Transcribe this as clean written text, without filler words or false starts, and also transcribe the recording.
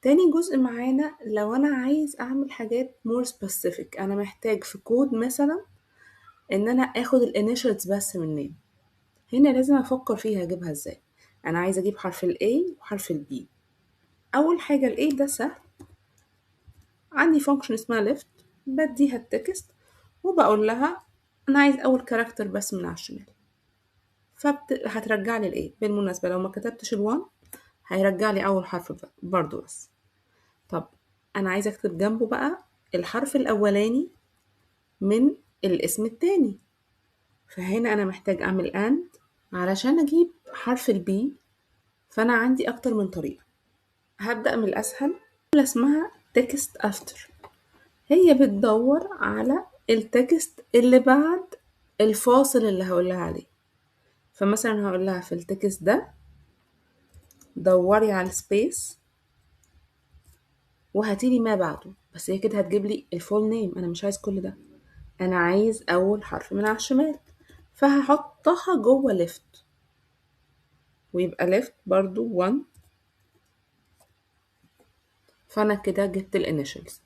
تاني جزء معانا لو أنا عايز أعمل حاجات more specific، أنا محتاج في كود مثلا إن أنا آخد الinitials بس من name. هنا لازم أفكر فيها أجيبها إزاي. أنا عايزة أجيب حرف ال A وحرف ال B. أول حاجة ال A ده سهل، عندي function اسمها left بديها التكست وبقول لها أنا عايز أول كاركتر بس من على الشمال، هترجع لي ال A. بالمناسبة لو ما كتبتش ال 1 هيرجع لي أول حرف برضو بس. طب أنا عايزة أكتب جنبه بقى الحرف الأولاني من الاسم التاني، فهنا أنا محتاج أعمل AND علشان أجيب حرف ال B. فأنا عندي أكتر من طريقة، هبدأ من الأسهل اللي اسمها text after. هي بتدور على التكست اللي بعد الفاصل اللي هقولها عليه. فمثلا هقولها في التكست ده دوري على السبيس وهاتيلي ما بعده، بس هي كده هتجيب لي الفول نيم. أنا مش عايز كل ده، أنا عايز أول حرف من على الشمال، فهحطها جوه left ويبقى left برضو 1. فأنا كده جبت الانيشلز.